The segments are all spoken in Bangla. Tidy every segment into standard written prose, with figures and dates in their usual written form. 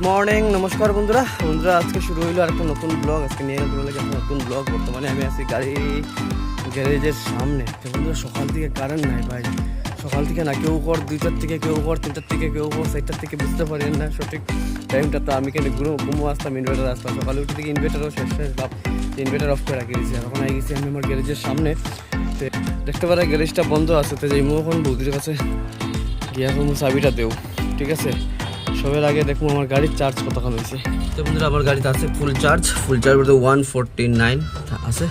গুড মর্নিং, নমস্কার বন্ধুরা। আজকে শুরু হইলো আরেকটা নতুন ব্লগ। আজকে নিয়ে গেল একটা নতুন ব্লগ। বর্তমানে আমি আছি গাড়ি গ্যারেজের সামনে। তো বন্ধুরা, সকাল থেকে কারেন্ট নাই ভাই। সকাল থেকে না, কেউ কর 2টার থেকে, কেউ কর 3টার থেকে, কেউ কর 4টার থেকে, বুঝতে পারেন না সঠিক টাইমটা। তো আমি কেন ঘুমো আসতাম, ইনভার্টার আসতাম। সকালে উঠে থেকে ইনভার্টারও শেষ ভাব, ইনভার্টার অফ করে রাখি দিয়েছি। আর এখন আই গেছি আমি আমার গ্যারেজের সামনে। তো দেখতে পারে গ্যারেজটা বন্ধ আছে। তো যাই এখন বৌদির কাছে গিয়া কোনো চাবিটা দেও, ঠিক আছে? সবের আগে দেখবো আমার গাড়ির চার্জ কতক্ষণ হয়েছে। তো বন্ধুরা, আমার গাড়িতে আছে ফুল চার্জ বলতে 149 আছে।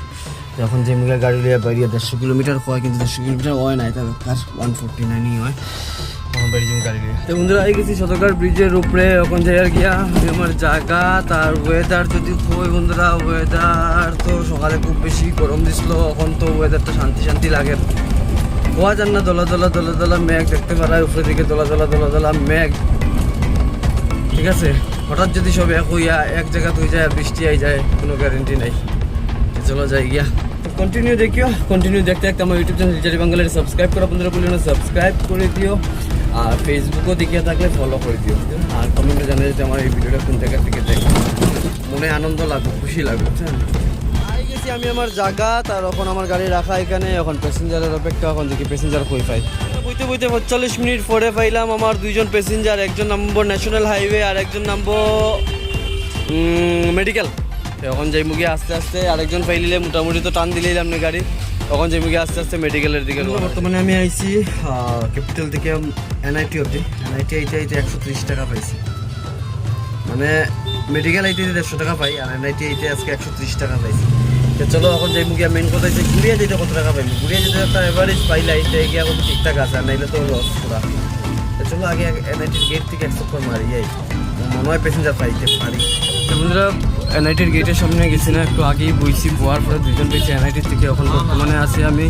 যখন যে মিলে গাড়ি লিয়ে বাইরে 150 কিলোমিটার হয়, কিন্তু 150 কিলোমিটার হয় না, এটা কার 149ই হয় আমার বাড়ি যেমন গাড়ি লিয়ে। তো বন্ধুরা, এই গেছি সদরঘাট ব্রিজের উপরে। এখন যাই আর গিয়া আমার জায়গা। তার ওয়েদার যদি হয় বন্ধুরা, ওয়েদার তো সকালে খুব বেশি গরম দিছিল। এখন তো ওয়েদারটা শান্তি শান্তি লাগে। হওয়া যান না, দলা দলা দলা দলা মেঘ দেখতে পারায় উপরে দিকে, দলা দলা দলা দলা মেঘ, ঠিক আছে? হঠাৎ যদি সব এক হইয়া এক জায়গা হয়ে যায়, বৃষ্টি আই যায়, কোনো গ্যারেন্টি নাই। চলো যাই গিয়া। কন্টিনিউ দেখিও, কন্টিনিউ দেখতে দেখতে আমার ইউটিউব চ্যানেল লিজারি বাঙালির সাবস্ক্রাইব করা বন্ধুরা বলি না, সাবস্ক্রাইব করে দিও। আর ফেসবুকও দেখিয়ে থাকলে ফলো করে দিও। আর কমেন্টে জানা যেতে আমার এই ভিডিওটা কোন জায়গা থেকে দেখো, মনে আনন্দ লাগবে, খুশি লাগবে, বুঝছেন? আই গেছি আমি আমার জায়গা। তার এখন আমার গাড়ি রাখা এখানে। এখন প্যাসেঞ্জারের অপেক্ষা। এখন দেখি প্যাসেঞ্জার কই পাই। বইতে 45 মিনিট পরে পাইলাম আমার 2জন প্যাসেঞ্জার। একজন নামবো ন্যাশনাল হাইওয়ে, আর একজন নামবো মেডিকেল। এখন যাই মুখে আস্তে আস্তে আরেকজন পাইলিলে মোটামুটি তো টান দিলেই আপনি গাড়ি। তখন যাই মুখে আস্তে আস্তে মেডিকেলের দিকে। বর্তমানে আমি আইছি ক্যাপিটাল থেকে NIT অবধি। NIT আইতে 130 টাকা পাইছি। মানে মেডিকেল আইতে 150 টাকা পাই, আর NIT আইতে আজকে 130 টাকা পাইছি। তো চলো এখন যাই মুখে মেন কথা হচ্ছে ঘুরিয়ে যেতে কত টাকা পাইনি। ঘুরিয়ে যেতে একটা এভারেজ পাইলে আইতে গিয়ে এখন ঠিকঠাক আছে, আর নাইলে তো লস পুরা। তো চলো আগে NITর গেট থেকে এক চক্কর মারি যাই, মনে হয় প্যাসেঞ্জার পাইতে পারি। তো বন্ধুরা, NITর গেটের সামনে গেছি না, একটু আগেই বইছি। বোয়ার পরে 2জন পেয়েছি NITর থেকে। এখন বর্তমানে আছি আমি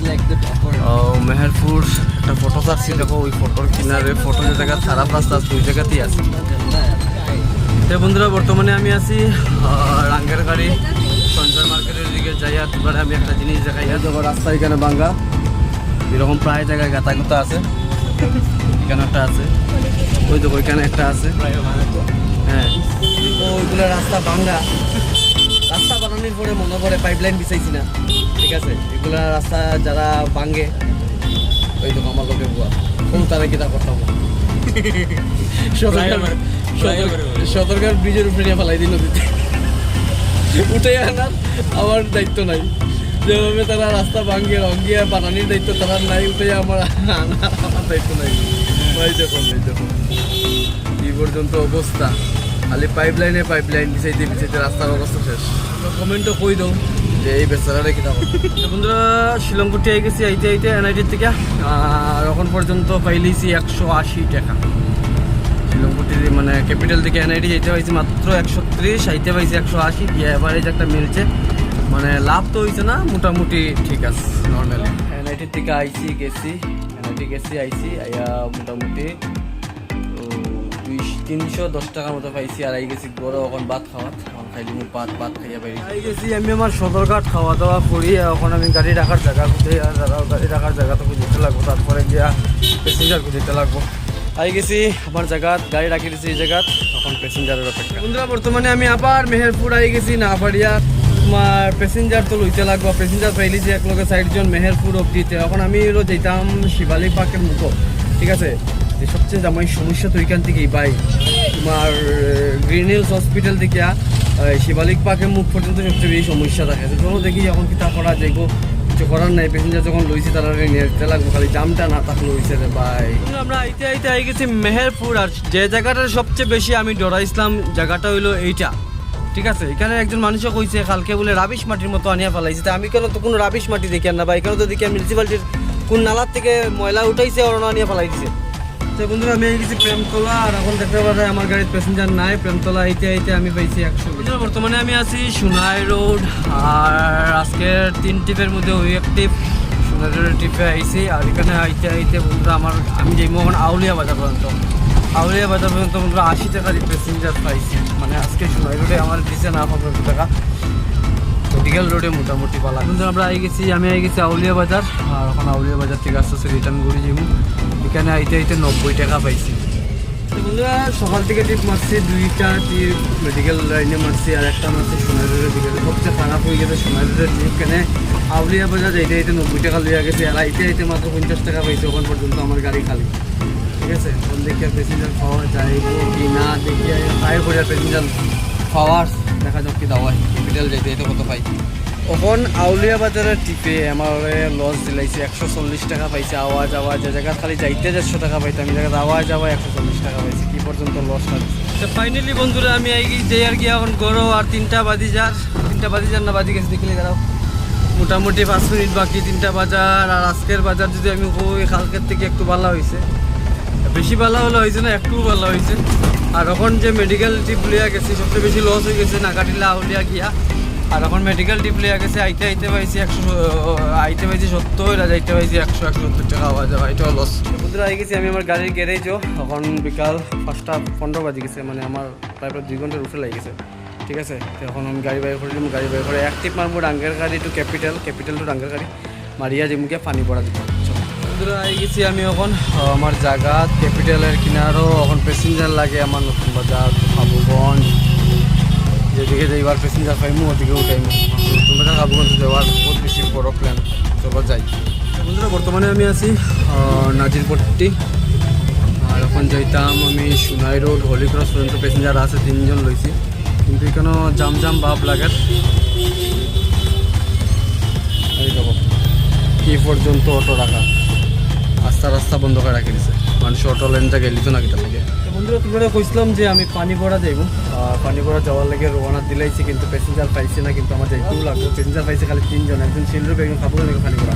মেহেরপুর। একটা ফটো ছাড়ছি, দেখো ওই ফটোর কিনারে। ফটো যে জায়গা খারাপ রাস্তা আছে ওই জায়গাতেই আছি। তো বন্ধুরা, বর্তমানে আমি আছি রাঙ্গের গাড়ি সঞ্চয় মার্কেটের দিকে যাই। আর এবারে আমি একটা জিনিস দেখাই, দেখো রাস্তা এখানে ভাঙ্গা, এরকম প্রায় জায়গায় গাতা গুতা আছে। এখানে একটা আছে, ওই দেখো ওইখানে একটা আছে। হ্যাঁ, ওইগুলো রাস্তা ভাঙ্গা। রাস্তা বানানোর পরে মনে করে পাইপলাইন বিছাইছি না, ঠিক আছে? এগুলা রাস্তা যারা ভাঙ্গে, ওই দেখো আমার লোকে বুয়া কোন তারা কিতা করতাম। সদরঘাট ব্রিজের উপরে নিয়ে ফেলাই দিন নদীতে, উঠে আনার আমার দায়িত্ব নাই। যেভাবে তারা রাস্তা ভাঙ্গে রঙ্গিয়ে বানানির দায়িত্ব তারা নাই, উঠে আমার দায়িত্ব নাই। ভাই দেখুন, এই দেখুন এই পর্যন্ত অবস্থা। খালি পাইপলাইন বিছাইতে রাস্তার অবস্থা শেষ। কমেন্টও কই দাও যে এই বেচারারে কিনা। বন্ধুরা, শিলংপুরটি আই গেছি আইতে NITর থেকে। আর এখন পর্যন্ত পাইলেছি 180 টাকা। শিলংপুরটির মানে ক্যাপিটাল থেকে NIT যেতে পাইছি মাত্র 130, আইতে পাইছি 180। গিয়ে এভারেজ একটা মিলছে, মানে লাভ তো হয়েছে না, মোটামুটি ঠিক আছে নর্মালি। NITর থেকে NIT গেছি আইছি আইয়া মোটামুটি 310 টাকার মতো পাইছি। আর আই গেছি গরো এখন ভাত খাওয়া। এখন খাইলি ভাত খাইয়া পাই আই গেছি আমি আমার সদরঘাট খাওয়া দাওয়া করি। এখন আমি গাড়ি রাখার জায়গা খুঁজে, আর দাঁড়াও গাড়ি রাখার জায়গা তো খুঁজতে লাগবো, তারপরে গিয়া প্যাসেঞ্জার খুঁজতে লাগবো। আই গেছি আমার জায়গা, গাড়ি রাখি দিয়েছি এই জায়গা। এখন প্যাসেঞ্জারের অপেক্ষা। বন্ধুরা, বর্তমানে আমি আবার মেহেরপুর আই গেছি না পারিয়া। তোমার প্যাসেঞ্জার তো লইতে লাগবো। প্যাসেঞ্জার পাইলি যে এক লোকের 60 জন মেহেরপুর অব্দিতে। এখন আমি যেতাম শিবালিক পার্কের মুখো, ঠিক আছে? যে সবচেয়ে আমার সমস্যা তো ওইখান থেকেই পাই, তোমার গ্রিন হিলস হসপিটাল থেকে শিবালিক পার্কের মুখ পর্যন্ত সবচেয়ে বেশি সমস্যা থাকে। চলো দেখি এখন কি তা করা যাইব। কিছু করার নাই, প্যাসেঞ্জার যখন লইছি তারা নিতে লাগবো, খালি জামটা না থাকলে হয়েছে রে ভাই। আমরা আইতে আই গেছি মেহেরপুর। আর যে জায়গাটার সবচেয়ে বেশি আমি ডরাইছিলাম জায়গাটা হইলো এইটা, ঠিক আছে? এখানে একজন মানুষও কইছে কালকে বলে রাবিশ মাটির মতো আনিয়া ফেলাইছে। তা আমি কেন তো কোনো রাবিশ মাটি দেখি না ভাই, এখানে তো দেখি মিউনিসিপ্যালিটির কোন নালার থেকে ময়লা উঠাইছে ওরা আনিয়া ফেলাই দিছে। তো বন্ধুরা, আমি গেছি প্রেমতলা। আর এখন দেখতে পারে আমার গাড়ির প্যাসেঞ্জার নাই। প্রেমতলা আইতে আমি পাইছি 100। বর্তমানে আমি আছি সোনাই রোড। আর আজকের 3 ট্রিপের মধ্যে ওই এক ট্রিপ সোনাই রোডের ট্রিপে আইছি। আর এখানে আইতে বন্ধুরা আমি যাইব এখন আউলিয়া বাজার পর্যন্ত। বন্ধুরা 80 টাকার প্যাসেঞ্জার পাইছি। মানে আজকে সোনাই রোডে আমার দিচ্ছে না 15 টাকা, মেডিকেল রোডে মোটামুটি পালা। কিন্তু আমি আই গেছি আউলিয়া বাজার। আর এখন আউলিয়া বাজার থেকে আস্তে আস্তে রিটার্ন করে যাবো। এখানে আইতে 90 টাকা পাইছি। বন্ধুরা সকাল থেকে টিপ মারছি, 2টা টিপ মেডিকেল লাইনে মারছি, আর একটা মারছি সোনারুরের দিকে। সবচেয়ে খারাপ হয়ে গেছে সোনারুরের টিপ, কেন আউলিয়া বাজার এইটা 90 টাকা লইয়া গেছে, আর আইতে মাত্র 50 টাকা পাইছে। ওখান পর্যন্ত আমার গাড়ি খালি, ঠিক আছে। কোন দেখি আর প্যাসেঞ্জার পাওয়া যায় কি না, দেখি ট্রাই করে আর প্যাসেঞ্জার পাওয়ার দেখা যাক কি দাওয়ায় ক্যাপিটাল যাইতে এটা কত পাই। এখন আউলিয়া বাজারের টিপে আমার লস দিলাইছে 140 টাকা পাইছে। আওয়াজ যে জায়গা খালি যাইতে 150 টাকা পাইতাম, আমি জায়গা আওয়াজ 140 টাকা পাইছে। কি পর্যন্ত লস লাগছে। ফাইনালি বন্ধুরা আমি যে আর কি এখন গরো আর 3টা বাজি যার না বাজি গেছে দেখলে দাঁড়াও, মোটামুটি 5 মিনিট বাকি 3টা বাজার। আর আজকের বাজার যদি আমি কই কালকের থেকে একটু ভালো হয়েছে, বেশি ভালো হয়েছে না, একটু ভালো হয়েছে। আর এখন যে মেডিকেল টিপ লিয়া গেছি সবচেয়ে বেশি লস হয়ে গেছে নাকাটিলা আউলিয়া গিয়া। আর এখন মেডিকেল টিপ লিয়া গেছে আইতে পাইছি 70, আর যাইতে পাইছি 170 টাকা আওয়া যাওয়া, এটাও লস। বন্ধুরা আই গেছি আমি আমার গাড়ির গ্যারেজও। এখন বিকাল 5টা 15 বাজে গেছে, মানে আমার প্রায় 2 ঘন্টার উপরে লাগে গেছে, ঠিক আছে। তো এখন আমি গাড়ি বাইর করে গাড়ি বাইর করে এক টিপ মারবো ডাঙ্গের গাড়ি টু ক্যাপিটাল টু ডাঙ্গের গাড়ি মারিয়া যেমুকে পানি পড়া দিতে। বন্ধুরা আই গেছি আমি এখন আমার জায়গা ক্যাপিটালের কিনারও। এখন প্যাসেঞ্জার লাগে আমার নতুন বাজার হাবুগঞ্জ, যেদিকে যাইবার প্যাসেঞ্জার পাইমু ওদিকে উঠাইমু। নতুন বাজার হাবুগঞ্জ যাওয়ার বহুত বেশি বড় প্ল্যান, চলো যাই। বন্ধুরা বর্তমানে আমি আছি নাজিরপট্টি, আর এখন যাইতাম আমি সোনাই রোড হলি ক্রস পর্যন্ত। প্যাসেঞ্জার আছে 3 জন লইছি, কিন্তু এখানেও জাম ভাব লাগে। এই দেখো কি পর্যন্ত অটো রাখা, রাস্তা বন্ধ করে রাখি দিছে, মানুষ অটো লেনটা গেলি তো না কিটা লাগে। বন্ধুরা তোমরা কইছিলাম যে আমি পানি পড়া যাইব, পানি পড়া যাওয়ার লাগে রোয়ানা দিলাইছি, কিন্তু প্যাসেঞ্জার পাইছে না। কিন্তু আমার যাইতেও লাগবে, প্যাসেঞ্জার পাইছে খালি 3 জন, একজন সিলরুপ একজন খাবো লাগে পানি পড়া।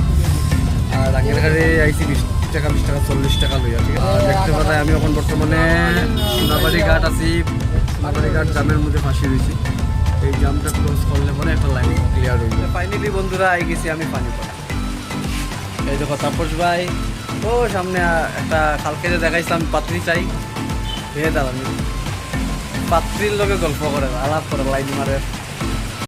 আর আগের গাড়ি আইসি 20 টাকা 40 টাকা লইয়া, ঠিক আছে। দেখতে পাতায় আমি এখন বর্তমানে সোনাবাড়ি ঘাট আছি। সোনাবাড়ি ঘাট জামের মধ্যে ফাঁসি রয়েছি। এই জামটা ক্লোজ করলে পরে এখন লাইন ক্লিয়ার হয়ে যায়। ফাইনালি বন্ধুরা আই গেছি আমি পানি পড়া। এই দেখো তাপস ভাই ও সামনে একটা কালকে যে দেখাইছিলাম পাত্রী চাই, দাঁড়ান পাত্রীর লোকে গল্প করে আলাপ করে লাইন মারে।